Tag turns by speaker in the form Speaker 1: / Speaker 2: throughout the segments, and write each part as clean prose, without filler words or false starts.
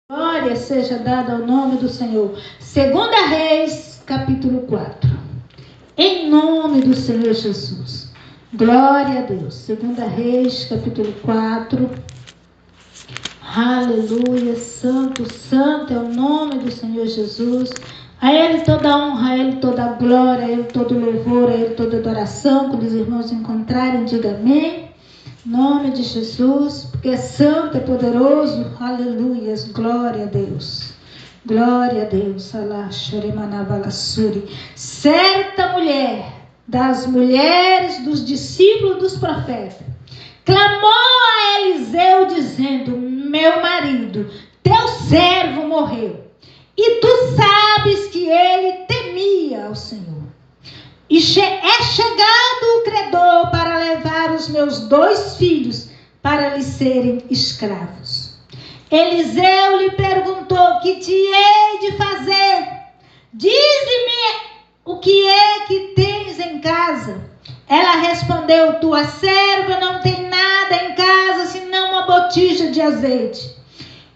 Speaker 1: Glória seja dada ao nome do Senhor. 2 Reis, capítulo 4. Em nome do Senhor Jesus. Glória a Deus. 2 Reis, capítulo 4. Aleluia. Santo, santo é o nome do Senhor Jesus. A Ele toda honra, a Ele toda glória, a Ele todo louvor, a Ele toda adoração. Quando os irmãos encontrarem, diga amém. Em nome de Jesus, porque é santo, é poderoso. Aleluia, glória a Deus. Glória a Deus. Certa mulher, das mulheres dos discípulos dos profetas, clamou a Eliseu dizendo: meu marido, teu servo morreu, e tu sabes que ele temia ao Senhor. E é chegado o credor para levar os meus 2 filhos para lhe serem escravos. Eliseu lhe perguntou: que te hei de fazer? Dize-me o que é que tens em casa. Ela respondeu: tua serva não tem nada em casa senão uma botija de azeite.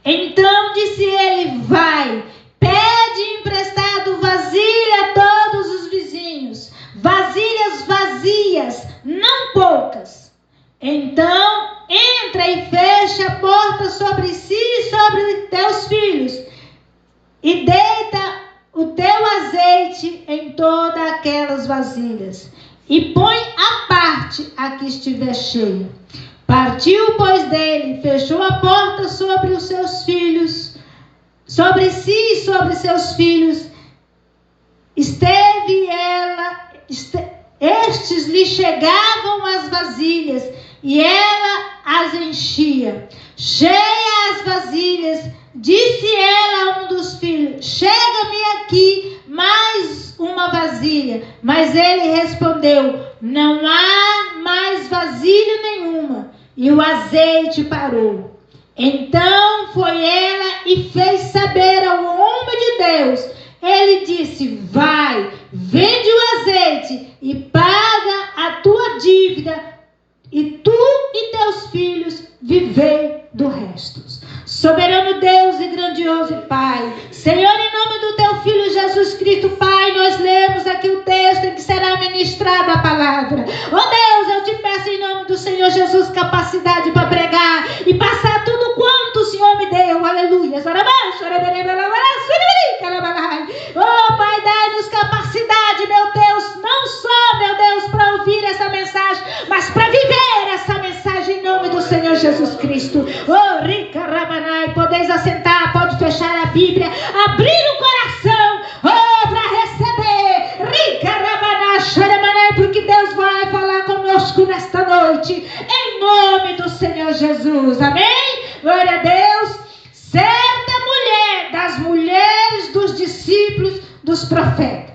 Speaker 1: Então disse ele: vai, pede emprestado vasilha a todos os vizinhos, vasilhas vazias, não poucas. Então entra e fecha a porta sobre si e sobre teus filhos, e deita o teu azeite em todas aquelas vasilhas, e põe à parte a que estiver cheia. Partiu, pois, dele, fechou a porta sobre os seus filhos, sobre si e sobre seus filhos. Estes lhe chegavam as vasilhas, e ela as enchia. Cheia as vasilhas, disse ela a um dos filhos: chega-me aqui mais uma vasilha. Mas ele respondeu: não há mais vasilha nenhuma. E o azeite parou. Então foi ela e fez saber ao homem de Deus. Ele disse: vai, vende o azeite e paga a tua dívida, e tu e teus filhos vivei do resto. Soberano Deus e grandioso Pai, Senhor, em nome do teu Filho Jesus Cristo, Pai, nós lemos aqui o texto em que será ministrada a palavra. Oh Deus, eu te peço em nome do Senhor Jesus capacidade para pregar e passar tudo quanto o Senhor me deu. Aleluia. Oh Pai, dai-nos capacidade, meu Deus, não só, meu Deus, para ouvir essa mensagem, mas para viver essa mensagem em nome do Senhor Jesus Cristo. Oh, Rica Rabanai, podeis assentar, pode fechar a Bíblia, abrir o coração, oh, para receber. Rica Rabanai, Xaramanai, porque Deus vai falar conosco nesta noite, em nome do Senhor Jesus. Amém? Glória a Deus. Certa mulher, das mulheres dos discípulos dos profetas.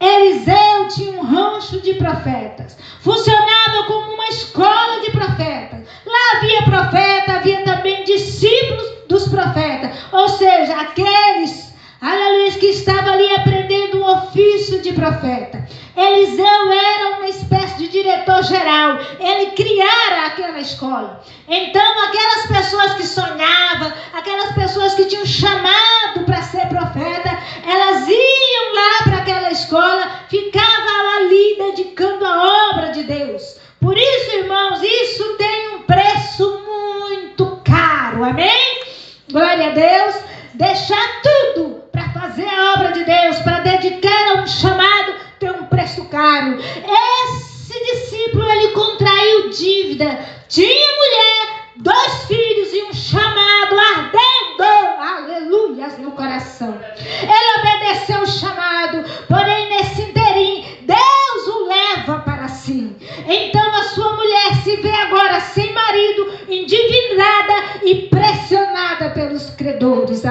Speaker 1: Eliseu tinha um rancho de profetas. Funcionava como uma escola de profetas. Lá havia profeta, havia também discípulos dos profetas. Ou seja, aqueles, aleluia, que estavam ali aprendendo o ofício de profeta. Eliseu era uma espécie de diretor-geral. Ele criara aquela escola. Então, aquelas pessoas que sonhavam, aquelas pessoas que tinham chamado para ser profeta, elas iam lá para aquela escola, ficavam ali dedicando a obra de Deus. Por isso, irmãos, isso tem um preço muito caro. Amém? Glória a Deus. Deixar tudo para fazer a obra de Deus, para dedicar a um chamado, tem um preço caro. Esse discípulo, ele contraiu dívida. Tinha mulher, 2 filhos e um chamado ardendo, aleluias, no coração. Ele obedeceu o chamado, porém nesse interim, Deus o leva para si. Então a sua mulher se vê agora sem marido, endividada e pressionada pelos credores,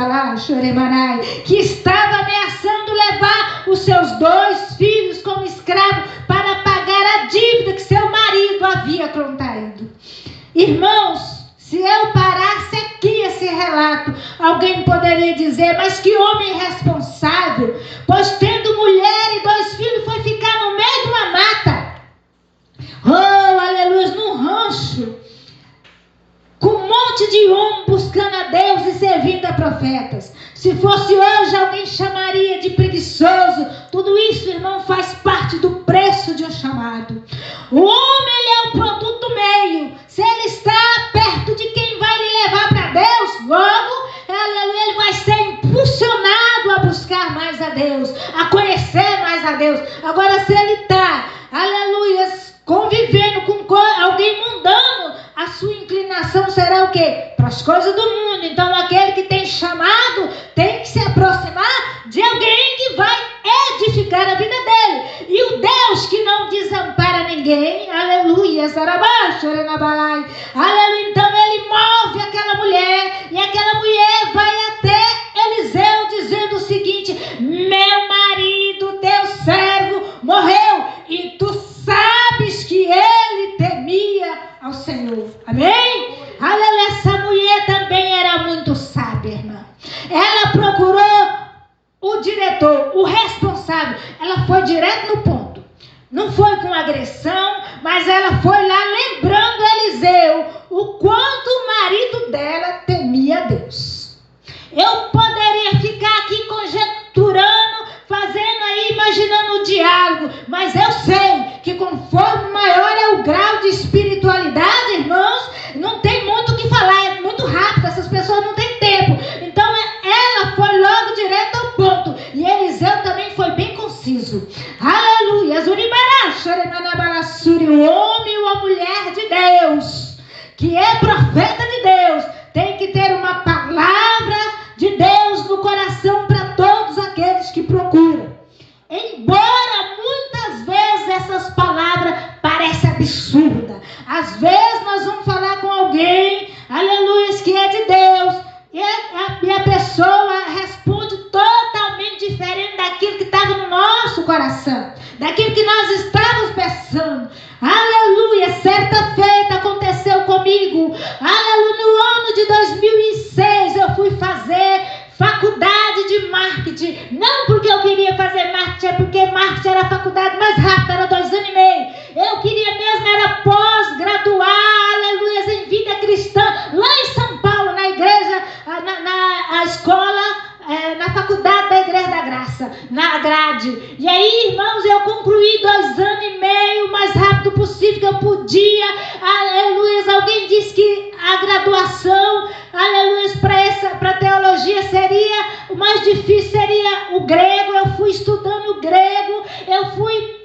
Speaker 1: que estava ameaçando levar os seus 2 filhos como escravos para pagar a dívida que seu marido havia contraído. Irmãos, se eu parasse aqui esse relato, alguém poderia dizer: mas que homem irresponsável, pois tendo mulher e 2 filhos foi ficar no meio de uma mata. Oh, aleluia, num rancho, com um monte monte de homem buscando a Deus e servindo a profetas. Se fosse hoje, alguém chamaria de preguiçoso. Tudo isso, irmão, faz parte do preço de um chamado. O homem, ele é o produto meio. Se ele está perto de quem vai lhe levar para Deus, logo, aleluia, ele vai ser impulsionado a buscar mais a Deus, a conhecer mais a Deus. Agora, se ele está, aleluia, convivendo com alguém mundano, a sua inclinação será o quê? Para as coisas do mundo. Então, aquele que tem chamado tem que se aproximar de alguém que vai edificar a vida dele. E o Deus que não desampara ninguém, aleluia, aleluia, então ele move aquela mulher, e aquela mulher vai até Eliseu dizendo o seguinte: meu marido, teu servo, morreu, e tu sabes que ele temia ao Senhor. Amém? Aleluia. Essa mulher também era muito sábia, irmã. Ela procurou o diretor, o responsável. Ela foi direto no ponto. Não foi com agressão, mas ela foi lá lembrando Eliseu o quanto o marido dela temia a Deus. Eu poderia ficar aqui conjecturando, fazendo aí, imaginando o diálogo, mas eu sei que conforme maior é o grau de espiritualidade, irmãos, não tem muito o que falar, é muito rápido, essas pessoas não têm tempo. Então ela foi logo direto ao ponto, e Eliseu também foi bem conciso. Aleluia, o homem ou a mulher de Deus, que é profeta de Deus, tem que ter uma palavra de Deus no coração para todos aqueles que procuram. Embora muitas vezes essas palavras parecem absurdas, às vezes nós vamos falar com alguém, aleluia, que é de Deus, e a pessoa responde totalmente diferente daquilo que estava no nosso coração, daquilo que nós estávamos pensando. Aleluia, certa feita aconteceu comigo, aleluia, no ano de 2006 eu fui fazer faculdade de marketing, não porque eu queria fazer marketing, é porque marketing era a faculdade mais rápida, era 2 anos e meio, eu queria mesmo era pós-graduar, aleluia, em vida cristã, lá em São Paulo, na igreja, na escola, na faculdade da Igreja da Graça, na grade. E aí, irmãos, eu concluí 2 anos e meio, o mais rápido possível que eu podia, aleluia. Alguém disse que a graduação, aleluia, para teologia seria, o mais difícil seria o grego. Eu fui estudando o grego, eu fui,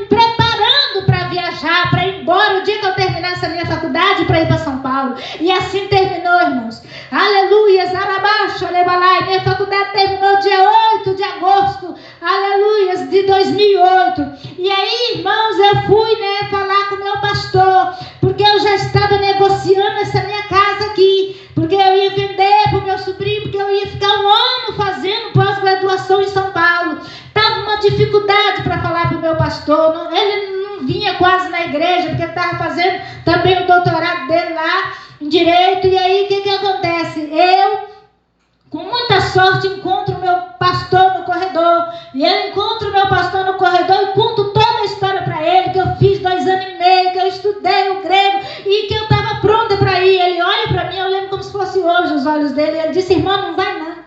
Speaker 1: preparando para viajar, para ir embora o dia que eu terminasse a minha faculdade, para ir para São Paulo. E assim terminou, irmãos. Aleluia, Zarabaixo, Alebalai. Minha faculdade terminou dia 8 de agosto, aleluia, de 2008. E aí, irmãos, eu fui, falar com o meu pastor, porque eu já estava negociando essa minha casa aqui, porque eu ia vender para o meu sobrinho, porque eu ia ficar 1 ano fazendo pós-graduação em São Paulo. Estava uma dificuldade para falar para o meu pastor, ele não vinha quase na igreja, porque ele estava fazendo também o doutorado dele lá em Direito. E aí, o que acontece? Eu, com muita sorte, encontro o meu pastor no corredor, e eu encontro o meu pastor no corredor e conto toda a história para ele, que eu fiz 2 anos e meio, que eu estudei o grego, e que eu estava pronta para ir. Ele olha para mim, eu lembro como se fosse hoje os olhos dele, e ele disse: irmã, não vai não.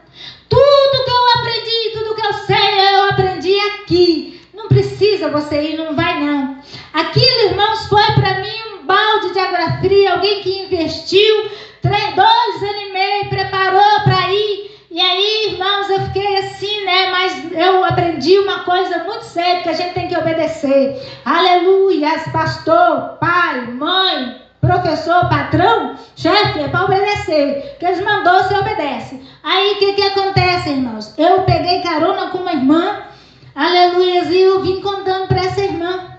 Speaker 1: Tudo que eu aprendi, tudo que eu sei, eu aprendi aqui. Não precisa você ir, não vai não. Aquilo, irmãos, foi para mim um balde de água fria. Alguém que investiu 2 anos e meio, preparou para ir. E aí, irmãos, eu fiquei assim, mas eu aprendi uma coisa muito séria, que a gente tem que obedecer. Aleluia, pastor, pai, mãe, professor, patrão, chefe, é para obedecer. O que eles mandou, você obedece. Aí, o que acontece, irmãos? Eu peguei carona com uma irmã, aleluia, e eu vim contando para essa irmã.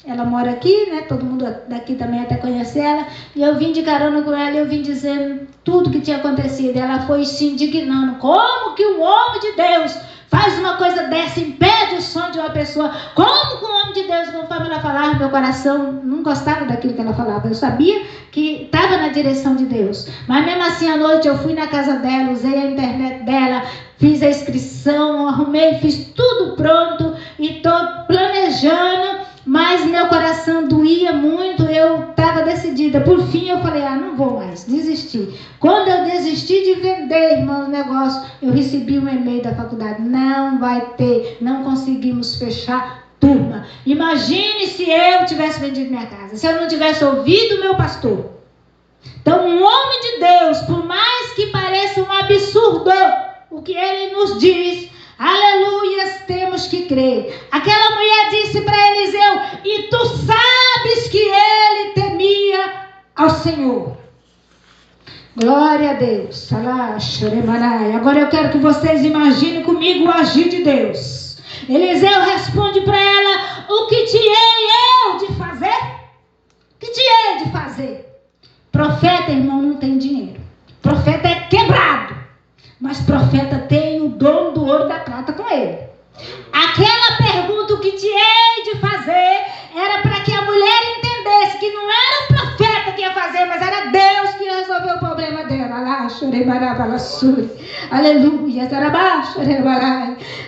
Speaker 1: Ela mora aqui, todo mundo daqui também até conhece ela. E eu vim de carona com ela e eu vim dizendo tudo que tinha acontecido. Ela foi se indignando. Como que um homem de Deus faz uma coisa dessa, impede o sonho de uma pessoa? Como que um homem de Deus, conforme ela falava, meu coração não gostava daquilo que ela falava. Eu sabia que estava na direção de Deus. Mas mesmo assim, à noite, eu fui na casa dela, usei a internet dela, fiz a inscrição, arrumei, fiz tudo pronto e estou planejando. mas meu coração doía muito, eu estava decidida. Por fim eu falei, não vou mais, desisti. Quando eu desisti de vender, irmão, o negócio, eu recebi um e-mail da faculdade, não vai ter, não conseguimos fechar turma. Imagine se eu tivesse vendido minha casa, se eu não tivesse ouvido o meu pastor. Então, um homem de Deus, por mais que pareça um absurdo o que ele nos diz, aleluias, temos que crer. Aquela mulher disse para Eliseu, e tu sabes que ele temia ao Senhor. Glória a Deus. Agora eu quero que vocês imaginem comigo o agir de Deus. Eliseu responde para ela, o que te hei eu de fazer? O que te hei de fazer? Profeta, irmão, não tem dinheiro. Profeta é quebrado. Mas profeta tem o dono do ouro e da prata com ele. Aquela pergunta, o que te hei de fazer, era para que a mulher entendesse que não era o profeta que ia fazer, mas era Deus que ia resolver o problema dela. Aleluia.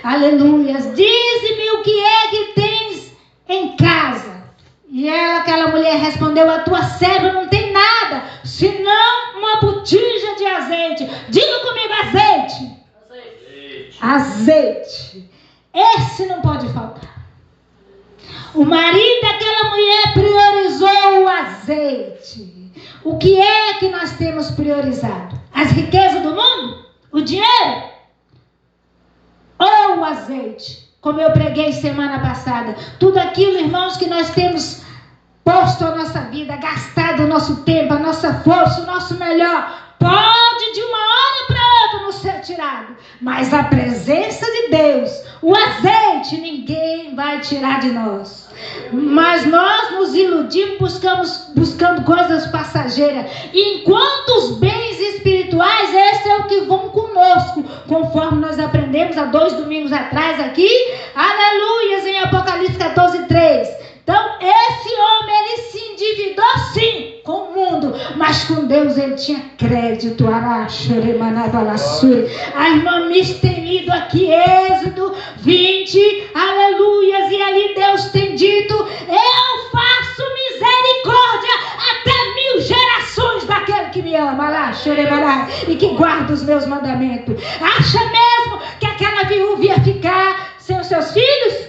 Speaker 1: Aleluia. Dize-me o que é que tens em casa. E aquela mulher respondeu, a tua serva não tem nada, senão uma botija de azeite. Diga comigo, azeite. Azeite. Esse não pode faltar. O marido daquela mulher priorizou o azeite. O que é que nós temos priorizado? As riquezas do mundo? O dinheiro? Ou o azeite? Como eu preguei semana passada, tudo aquilo, irmãos, que nós temos posto a nossa vida, gastado o nosso tempo, a nossa força, o nosso melhor, pode de uma hora para outra nos ser tirado, mas a presença de Deus, o azeite, ninguém vai tirar de nós. Mas nós nos iludimos, buscando coisas passageiras, enquanto os bens espirituais, esse é o que vão conosco, conforme nós aprendemos há 2 domingos atrás aqui, aleluias, em Apocalipse 14:3. Então esse homem, ele se endividou sim com o mundo, mas com Deus ele tinha crédito. A irmã Miss tem lido aqui Êxodo 20, aleluias, e ali Deus tem dito, eu faço misericórdia até 1000 gerações daquele que me ama, e que guarda os meus mandamentos. Acha mesmo que aquela viúva ia ficar sem os seus filhos?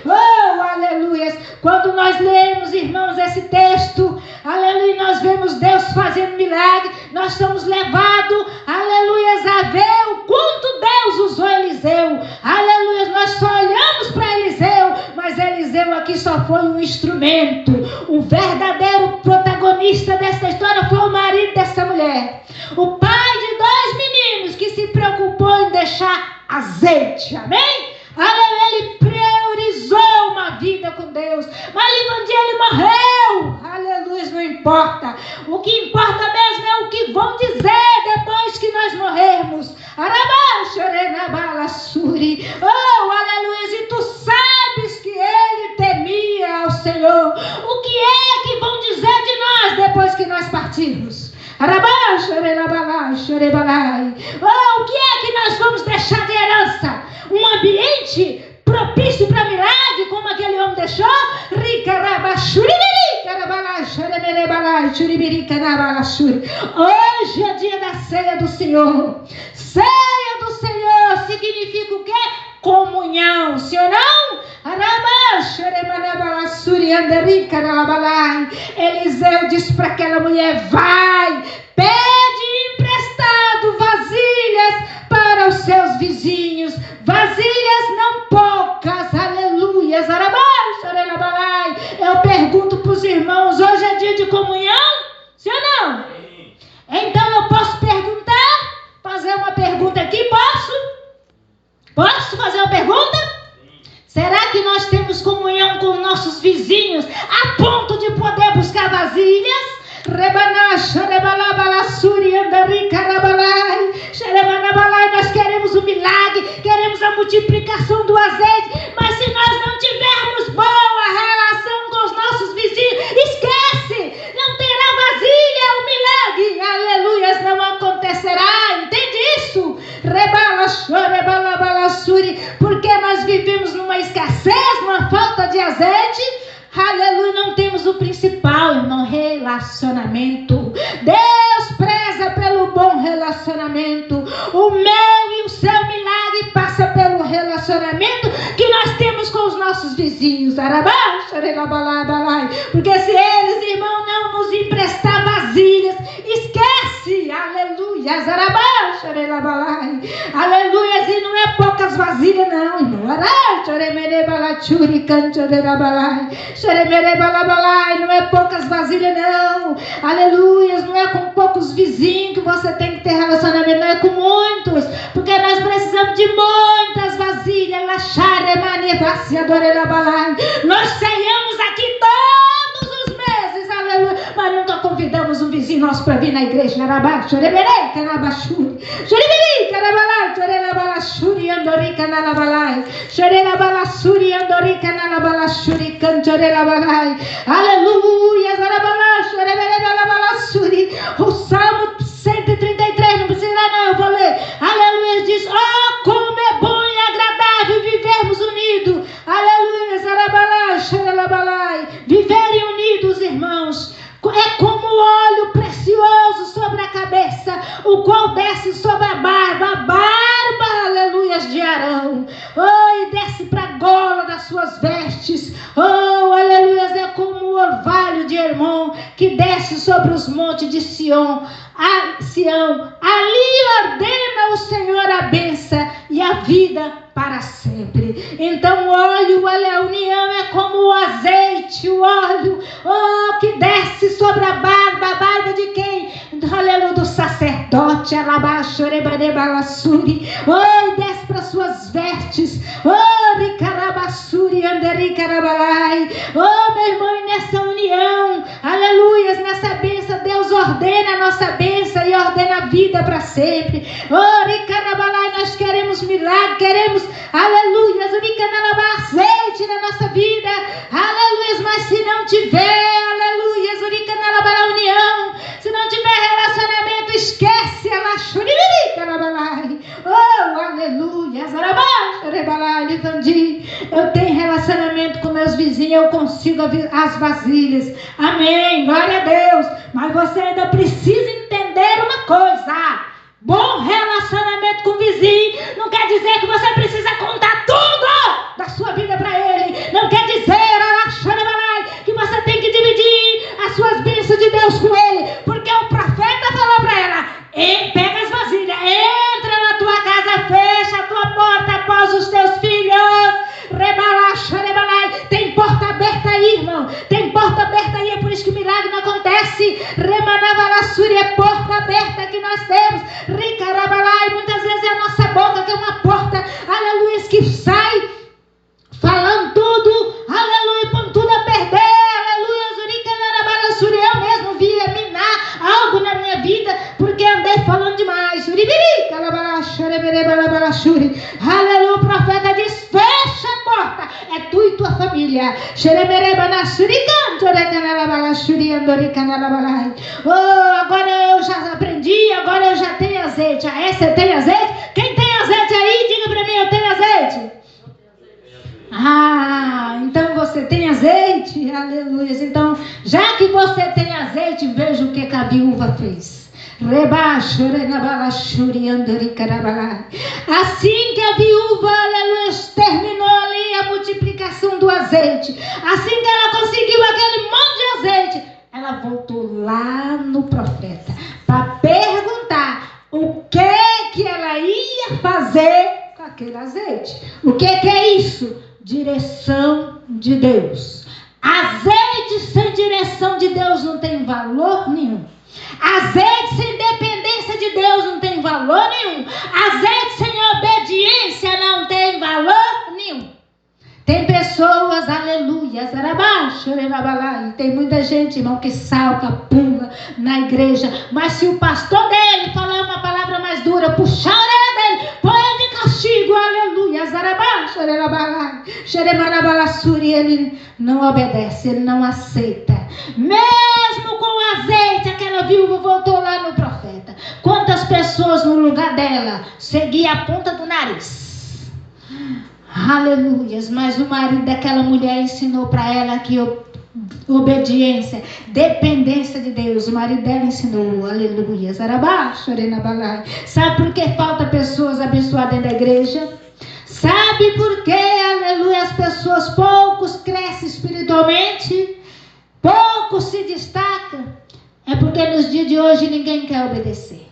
Speaker 1: Oh, aleluia. Quando nós lemos, irmãos, esse texto, aleluia, nós vemos Deus fazendo milagre, nós somos levados, aleluia, a ver o quanto Deus usou Eliseu. Aleluia, nós só olhamos para Eliseu, mas Eliseu aqui só foi um instrumento. O verdadeiro protagonista dessa história foi o marido dessa mulher, o pai de 2 meninos que se preocupou em deixar azeite, amém? Aleluia, ele priorizou uma vida com Deus, mas um dia ele morreu, aleluia, não importa, o que importa mesmo é o que vão dizer depois que nós morrermos. Oh, aleluia, e tu sabes que ele temia ao Senhor. O que é que vão dizer de nós depois que nós partirmos? Oh, o que é que nós vamos deixar de herança? Um ambiente propício para milagre, como aquele homem deixou? Hoje é dia da ceia do Senhor. Ceia do Senhor significa o quê? Comunhão, sim ou não? Eliseu disse para aquela mulher, vai, pede emprestado vasilhas para os seus vizinhos, vasilhas não poucas, aleluias. Eu pergunto para os irmãos, hoje é dia de comunhão, sim ou não? Então eu posso perguntar, fazer uma pergunta aqui, posso? Posso fazer uma pergunta? Será que nós temos comunhão com nossos vizinhos a ponto de poder buscar vasilhas? Nós queremos o milagre, queremos a multiplicação do azeite, mas se nós não tivermos boa relação com os nossos vizinhos, esquece, não terá vasilha, o milagre, aleluias, não acontecerá, entende isso? Porque relacionamento. Deus preza pelo bom relacionamento. O meu e o seu milagre passa pelo relacionamento que nós temos com os nossos vizinhos. Porque se eles, irmão, não nos emprestar vasilhas, esquece. Aleluia. Aleluia. E não é poucas vasilhas não, irmão. Não é poucas vasilhas não. Aleluia. Não é com poucos vizinhos que você tem que ter relacionamento, não é com muitos, porque nós precisamos de muitas vasilhas. Nós ceiamos aqui todos os meses, aleluia, mas nunca convidamos um vizinho nosso para vir na igreja. Aleluia. O Salmo 133, não precisa não, eu vou ler. Aleluia, diz: oh, como é bom e agradável vivermos unidos. Aleluia, viverem unidos, irmãos. É como o óleo precioso sobre a cabeça, o qual desce sobre a barba, aleluia, de Arão. Oh, e desce para a gola das suas vestes. Oh, aleluia, é como o orvalho de Hermon, que desce sobre os montes de Sião. Ali ordena o Senhor a bênção e a vida para sempre. Então o óleo, a união é como o azeite, o óleo, oh, que desce sobre a barba de quem? Aleluia, do sacerdote, oh, e desce para suas vestes, oh, oh, meu irmão, e nessa união, aleluia, nessa bênção, Deus ordena a nossa bênção e ordena a vida para sempre. Oh, nós queremos milagre, queremos, aleluia, azeite na nossa vida, aleluia, mas se não tiver, aleluia, a união, se não tiver relacionamento, esquece, oh, aleluia, eu tenho relacionamento com meus vizinhos, eu consigo as vasilhas, amém, glória a Deus, mas você ainda precisa entender uma coisa: bom relacionamento com o vizinho não quer dizer que você precisa contar tudo da sua vida para ele, não quer dizer que você tem que dividir as suas bênçãos de Deus com ele, porque o profeta falou para ela: pega as vasilhas, entra na tua casa, fecha a tua porta após os teus filhos, tem porta aberta aí, irmão, tem porta aberta aí, é por isso que o milagre não acontece. É porta aberta que nós temos, e muitas vezes é a nossa boca que é uma porta, aleluia, que sai falando tudo, aleluia, põe tudo a perder, aleluia, eu mesmo via minar algo na minha vida, porque andei falando demais, aleluia, o profeta diz: fecha a porta, é tu e tua família. Oh, agora eu já aprendi, agora eu já tenho azeite. Você tem azeite? Quem tem azeite aí, diga pra mim: eu tenho azeite. Então você tem azeite, aleluia. Então, já que você tem azeite, veja o que a viúva fez. Assim que a viúva, aleluia, terminou ali a multiplicação do azeite, assim que ela conseguiu aquele monte de azeite, ela voltou lá no profeta para perguntar o que ela ia fazer com aquele azeite. O que é isso? Direção de Deus. Azeite sem direção de Deus não tem valor nenhum. Azeite sem dependência de Deus não tem valor nenhum. Azeite sem obediência não tem valor nenhum. Tem pessoas, aleluia, tem muita gente, irmão, que salta, pula na igreja, mas se o pastor dele falar uma palavra mais dura, puxar a orelha dele, põe ele de castigo, aleluia, ele não obedece, ele não aceita. Mesmo com o azeite, aquela viúva voltou lá no profeta. Quantas pessoas no lugar dela seguiam a ponta do nariz? Aleluias, mas o marido daquela mulher ensinou para ela que Obediência, dependência de Deus. O marido dela ensinou, aleluia. Sabe por que falta pessoas abençoadas dentro da igreja? Sabe por que, aleluia, as pessoas poucos crescem espiritualmente? Poucos se destacam? É porque nos dias de hoje ninguém quer obedecer.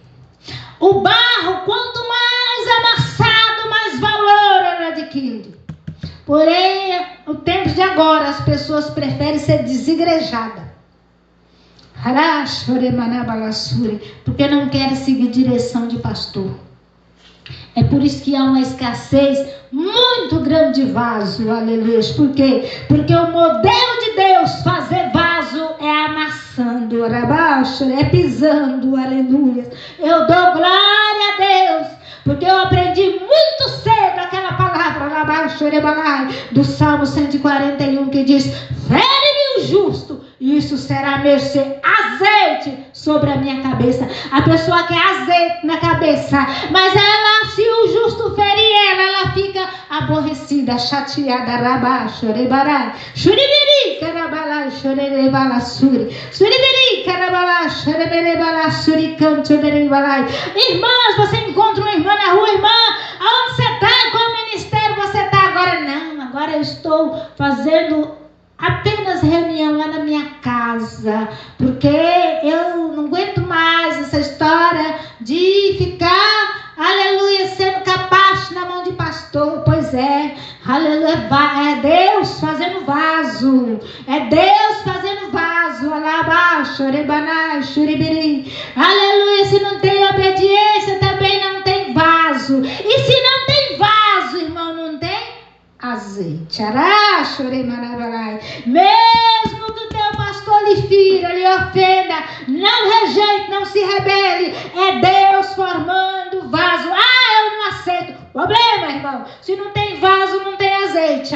Speaker 1: O barro, quanto mais amassado, mais valor ela adquire. Porém, no tempo de agora, as pessoas preferem ser desigrejadas. Porque não querem seguir direção de pastor. É por isso que há uma escassez muito grande de vaso, aleluia. Por quê? Porque o modelo de Deus fazer vaso é amassando, é pisando, aleluia. Eu dou glória a Deus, porque eu aprendi muito cedo aquela palavra do Salmo 141 que diz: fere-me o justo, e isso será mercê, azeite sobre a minha cabeça. A pessoa quer azeite na cabeça, mas ela, se o justo ferir ela fica aborrecida, chateada, shuribiri, carabala, shorerebala, suribiri, carabala, shorerebala, suricanto, irmãs, você encontra uma irmã na rua, irmã, aonde você está? Qual ministério você está agora? Não, agora eu estou fazendo apenas reunião lá na minha casa, porque eu não aguento mais essa história de ficar, aleluia, sendo capaz na mão de pastor. Pois é, aleluia, é Deus fazendo vaso, é Deus fazendo vaso, alabaixo, rebanai, shuribiri, aleluia. Se não tem obediência, também não tem vaso, e se não tem vaso, irmão, não tem azeite. Mesmo que o teu pastor lhe fira, lhe ofenda, não rejeite, não se rebele. É Deus formando vaso. Eu não aceito. Problema, irmão. Se não tem vaso, não tem azeite.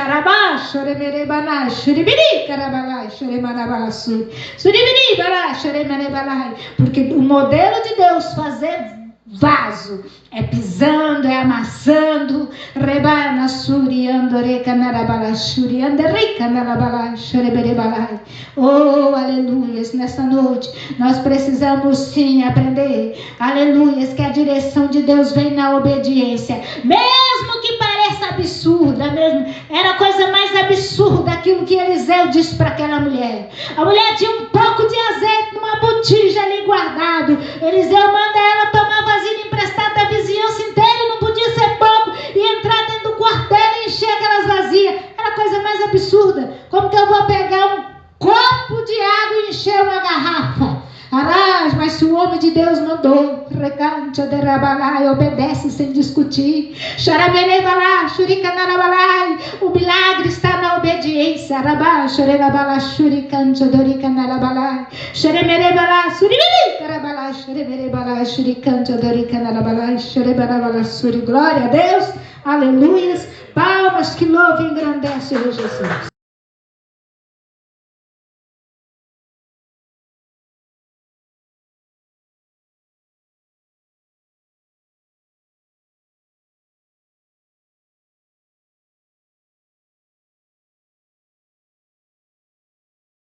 Speaker 1: Porque o modelo de Deus fazer vaso é pisando, é amassando. Rebana suriando recanarabala suriando recanarabala shoreberebalai. Oh, aleluia. Nessa noite nós precisamos sim aprender, aleluia, que a direção de Deus vem na obediência, mesmo que pareça absurda, mesmo era a coisa mais absurda aquilo que Eliseu disse para aquela mulher. A mulher tinha um pouco de azeite numa botija ali guardado. Eliseu manda ela tomar vasilha emprestada da vizinhança inteira, e não podia ser pouco, e entrar dentro do quarto dela e encher aquelas vasilhas. Era a coisa mais absurda. Como que eu vou pegar um copo de água e encher uma garrafa? Mas se o homem de Deus mandou, obedece sem discutir. O milagre está na obediência. Glória a Deus, aleluia. Palmas que louvem e engrandecem Jesus.